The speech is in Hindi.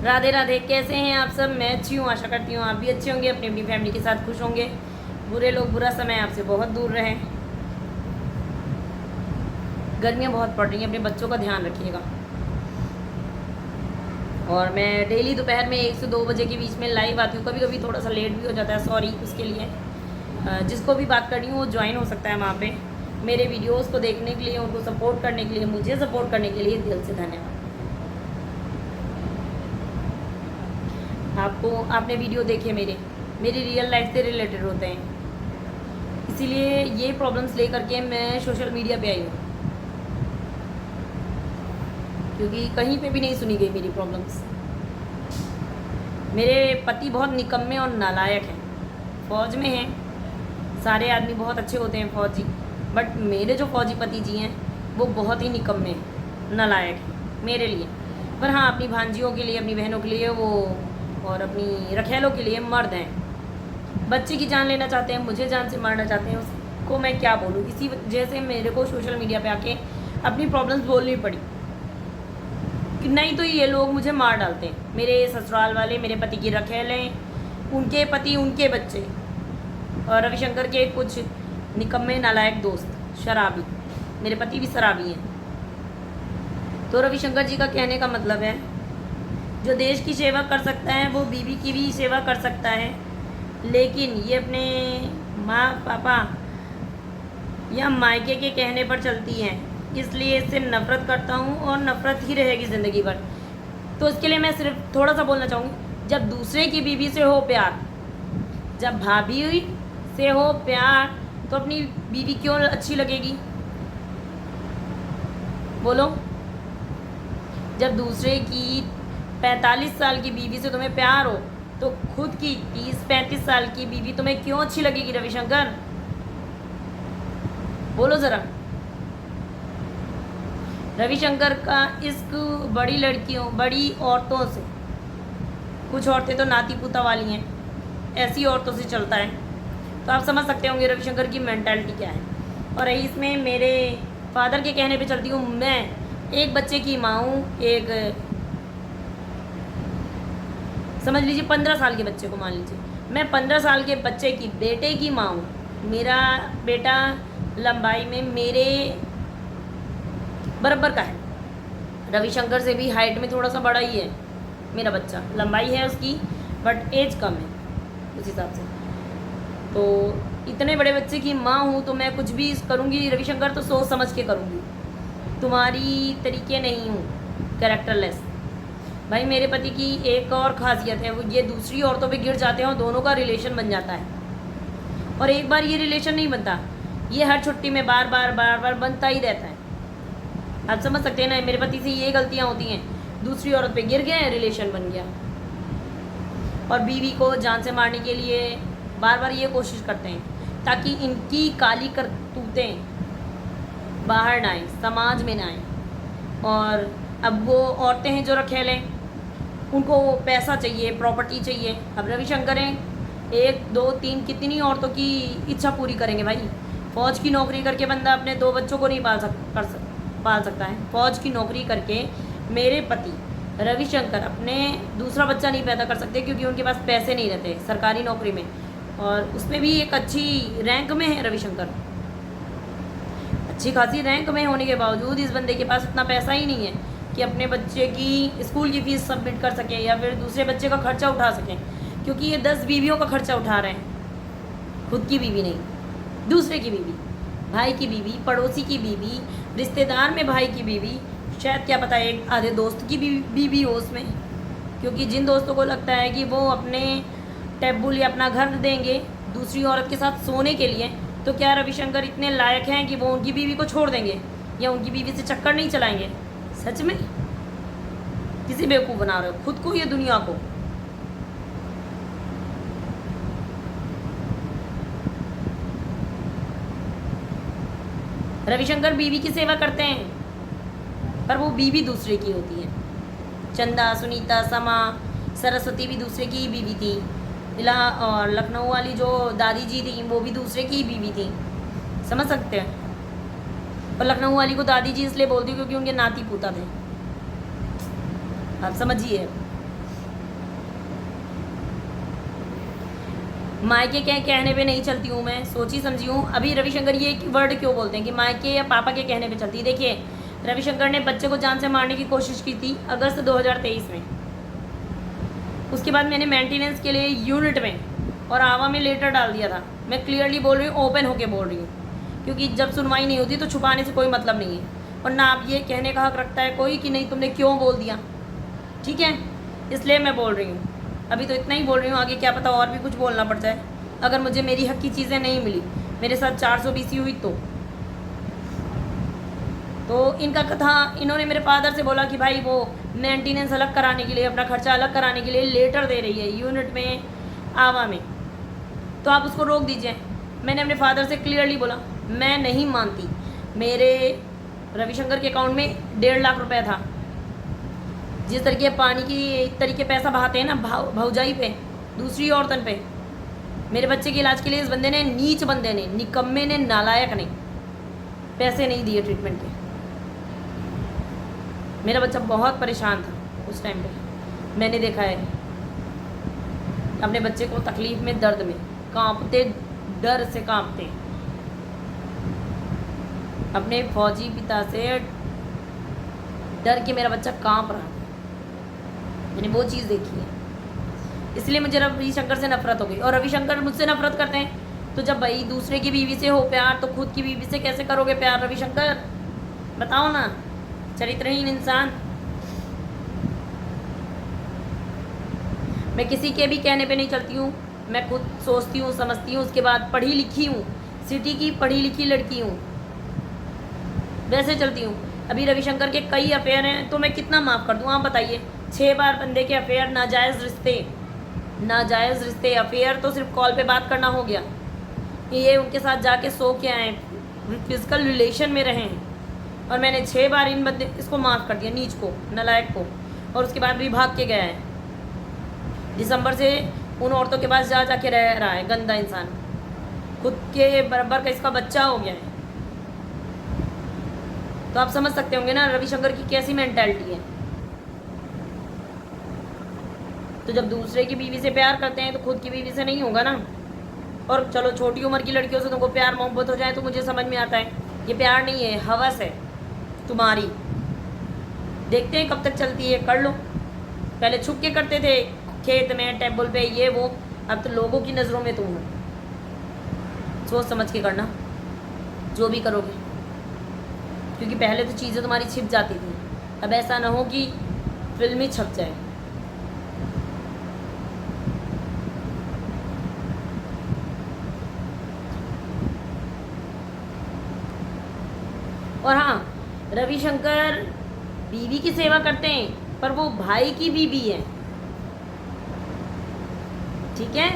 राधे राधे। कैसे हैं आप सब? मैं अच्छी हूँ, आशा करती हूँ आप भी अच्छे होंगे, अपनी अपनी फैमिली के साथ खुश होंगे। बुरे लोग बुरा समय आपसे बहुत दूर रहें। गर्मियाँ बहुत पड़ रही हैं, अपने बच्चों का ध्यान रखिएगा। और मैं डेली दोपहर में 1 से 2 बजे के बीच में लाइव आती हूँ। कभी कभी थोड़ा सा लेट भी हो जाता है, सॉरी उसके लिए। जिसको भी बात कर रही हूँ वो ज्वाइन हो सकता है वहाँ पे। मेरे वीडियोस को देखने के लिए, उनको सपोर्ट करने के लिए, मुझे सपोर्ट करने के लिए दिल से धन्यवाद। आपने वीडियो देखे मेरी रियल लाइफ से रिलेटेड होते हैं, इसीलिए ये प्रॉब्लम्स लेकर के मैं सोशल मीडिया पे आई हूँ, क्योंकि कहीं पे भी नहीं सुनी गई मेरी प्रॉब्लम्स। मेरे पति बहुत निकम्मे और नालायक हैं, फ़ौज में हैं। सारे आदमी बहुत अच्छे होते हैं फ़ौजी, बट मेरे जो फ़ौजी पति जी हैं वो बहुत ही निकम्मे नालायक हैं मेरे लिए। पर हाँ, अपनी भांजियों के लिए, अपनी बहनों के लिए वो, और अपनी रखेलों के लिए मर्द हैं। बच्चे की जान लेना चाहते हैं, मुझे जान से मारना चाहते हैं, उसको मैं क्या बोलूँ। इसी वजह से मेरे को सोशल मीडिया पे आके अपनी प्रॉब्लम्स बोलनी पड़ी, कि नहीं तो ये लोग मुझे मार डालते हैं। मेरे ससुराल वाले, मेरे पति की रखेलें, उनके पति, उनके बच्चे, और रविशंकर के कुछ निकम्मे नालायक दोस्त शराबी। मेरे पति भी शराबी हैं। तो रविशंकर जी का कहने का मतलब है, जो देश की सेवा कर सकता है वो बीवी की भी सेवा कर सकता है, लेकिन ये अपने माँ पापा या मायके के कहने पर चलती हैं, इसलिए इससे नफ़रत करता हूँ और नफ़रत ही रहेगी ज़िंदगी भर। तो इसके लिए मैं सिर्फ थोड़ा सा बोलना चाहूँगी, जब दूसरे की बीवी से हो प्यार, जब भाभी से हो प्यार, तो अपनी बीवी क्यों अच्छी लगेगी? बोलो। जब दूसरे की 45 साल की बीवी से तुम्हें प्यार हो, तो खुद की 30-35 साल की बीवी तुम्हें क्यों अच्छी लगेगी रविशंकर? बोलो ज़रा। रविशंकर का इश्क बड़ी लड़कियों, बड़ी औरतों से, कुछ औरतें तो नाती पुता वाली हैं, ऐसी औरतों से चलता है। तो आप समझ सकते होंगे रविशंकर की मेंटालिटी क्या है। और इसमें मेरे फादर के कहने पे चलती हूँ। मैं एक बच्चे की माँ हूँ, एक समझ लीजिए 15 साल के बच्चे को मान लीजिए, मैं 15 साल के बच्चे की बेटे की माँ हूँ। मेरा बेटा लंबाई में मेरे बराबर का है, रविशंकर से भी हाइट में थोड़ा सा बड़ा ही है मेरा बच्चा। लंबाई है उसकी, बट एज कम है उस हिसाब से। तो इतने बड़े बच्चे की माँ हूँ, तो मैं कुछ भी करूँगी रविशंकर तो सोच समझ के करूँगी, तुम्हारी तरीके नहीं हूँ कैरेक्टरलेस। भाई मेरे पति की एक और ख़ासियत है, वो ये दूसरी औरतों पे गिर जाते हैं और दोनों का रिलेशन बन जाता है। और एक बार ये रिलेशन नहीं बनता, ये हर छुट्टी में बार बार बनता ही रहता है। आप समझ सकते हैं ना, मेरे पति से ये गलतियाँ होती हैं, दूसरी औरत पे गिर गए, रिलेशन बन गया। और बीवी को जान से मारने के लिए बार बार ये कोशिश करते हैं, ताकि इनकी काली करतूतें बाहर ना आए, समाज में ना आए। और अब वो औरतें हैं जो रखेलें, उनको पैसा चाहिए, प्रॉपर्टी चाहिए। अब रविशंकर हैं, 1 2 3 कितनी औरतों की इच्छा पूरी करेंगे भाई? फ़ौज की नौकरी करके बंदा अपने 2 बच्चों को नहीं पाल सकता है। फ़ौज की नौकरी करके मेरे पति रविशंकर अपने दूसरा बच्चा नहीं पैदा कर सकते, क्योंकि उनके पास पैसे नहीं रहते सरकारी नौकरी में, और उसमें भी एक अच्छी रैंक में है रविशंकर। अच्छी खासी रैंक में होने के बावजूद इस बंदे के पास उतना पैसा ही नहीं है कि अपने बच्चे की स्कूल की फ़ीस सबमिट कर सके, या फिर दूसरे बच्चे का खर्चा उठा सकें, क्योंकि ये 10 बीवियों का खर्चा उठा रहे हैं। खुद की बीवी नहीं, दूसरे की बीवी, भाई की बीवी, पड़ोसी की बीवी, रिश्तेदार में भाई की बीवी, शायद क्या पता एक आधे दोस्त की बीवी हो उसमें। क्योंकि जिन दोस्तों को लगता है कि वो अपने टेबुल या अपना घर देंगे दूसरी औरत के साथ सोने के लिए, तो क्या रविशंकर इतने लायक हैं कि वो उनकी बीवी को छोड़ देंगे या उनकी बीवी से चक्कर नहीं चलाएंगे? सच में किसी बेवकूफ़ बना रहे हो खुद को, ये दुनिया को। रविशंकर बीवी की सेवा करते हैं, पर वो बीवी दूसरे की होती है। चंदा, सुनीता, समा, सरस्वती भी दूसरे की ही बीवी थी। और लखनऊ वाली जो दादी जी थी वो भी दूसरे की ही बीवी थी। समझ सकते हैं? और लखनऊ वाली को दादी जी इसलिए बोलती हूँ क्योंकि उनके नाती पोता थे। आप समझिए। मायके के कहने पे नहीं चलती हूँ मैं, सोची समझी हूँ। अभी रविशंकर ये वर्ड क्यों बोलते हैं कि मायके या पापा के कहने पे चलती। देखिए, रविशंकर ने बच्चे को जान से मारने की कोशिश की थी अगस्त 2023 में। उसके बाद मैंने मेंटेनेंस के लिए यूनिट में और आवा में लेटर डाल दिया था। मैं क्लियरली बोल रही हूँ, ओपन होके बोल रही हूँ, क्योंकि जब सुनवाई नहीं होती तो छुपाने से कोई मतलब नहीं है। और ना आप ये कहने का हक रखता है कोई कि नहीं तुमने क्यों बोल दिया, ठीक है। इसलिए मैं बोल रही हूँ, अभी तो इतना ही बोल रही हूँ, आगे क्या पता और भी कुछ बोलना पड़ जाए। अगर मुझे मेरी हक की चीज़ें नहीं मिली, मेरे साथ 420 हुई तो इनका कथा, इन्होंने मेरे फादर से बोला कि भाई वो मेंटेनेंस अलग कराने के लिए, अपना खर्चा अलग कराने के लिए लेटर दे रही है यूनिट में, आवा में, तो आप उसको रोक दीजिए। मैंने अपने फादर से क्लियरली बोला मैं नहीं मानती। मेरे रविशंकर के अकाउंट में 1.5 लाख रुपए था। जिस तरीके पानी की तरीके पैसा बहाते हैं ना भौजाई पे, दूसरी औरतन पे, मेरे बच्चे के इलाज के लिए इस बंदे ने, नीच बंदे ने, निकम्मे ने, नालायक ने पैसे नहीं दिए ट्रीटमेंट के। मेरा बच्चा बहुत परेशान था उस टाइम पे। मैंने देखा है अपने बच्चे को तकलीफ में, दर्द में, कांपते, डर से कांपते, अपने फौजी पिता से डर के मेरा बच्चा कांप रहा था। मैंने वो चीज़ देखी है, इसलिए मुझे रविशंकर से नफरत हो गई। और रविशंकर मुझसे नफरत करते हैं, तो जब भाई दूसरे की बीवी से हो प्यार तो खुद की बीवी से कैसे करोगे प्यार रविशंकर, बताओ ना, चरित्रहीन इंसान। मैं किसी के भी कहने पे नहीं चलती हूँ, मैं खुद सोचती हूँ, समझती हूँ, उसके बाद पढ़ी लिखी हूँ, सिटी की पढ़ी लिखी लड़की हूँ, वैसे चलती हूँ। अभी रविशंकर के कई अफेयर हैं तो मैं कितना माफ़ कर दूँ, आप बताइए। 6 बार बंदे के अफेयर, नाजायज़ रिश्ते, अफेयर तो सिर्फ कॉल पे बात करना हो गया, ये उनके साथ जाके सो के आए, फिजिकल रिलेशन में रहे हैं, और मैंने 6 बार इन बंदे इसको माफ़ कर दिया, नीच को, नालायक को, और उसके बाद भी भाग के गया है। दिसंबर से उन औरतों के पास जा के रह रहा है, गंदा इंसान, खुद के बराबर का इसका बच्चा हो गया है। तो आप समझ सकते होंगे ना रविशंकर की कैसी मेंटालिटी है। तो जब दूसरे की बीवी से प्यार करते हैं तो खुद की बीवी से नहीं होगा ना। और चलो छोटी उम्र की लड़कियों से तुमको प्यार मोहब्बत हो जाए तो मुझे समझ में आता है, ये प्यार नहीं है, हवस है तुम्हारी। देखते हैं कब तक चलती है, कर लो। पहले छुप के करते थे, खेत में, टेबल पे, ये वो, अब तो लोगों की नज़रों में तुम हो। सोच समझ के करना जो भी करोगे, क्योंकि पहले तो चीज़ें तुम्हारी छिप जाती थी, अब ऐसा ना हो कि फिल्म ही छप जाए। और हाँ, रविशंकर बीवी की सेवा करते हैं, पर वो भाई की बीवी है, ठीक है।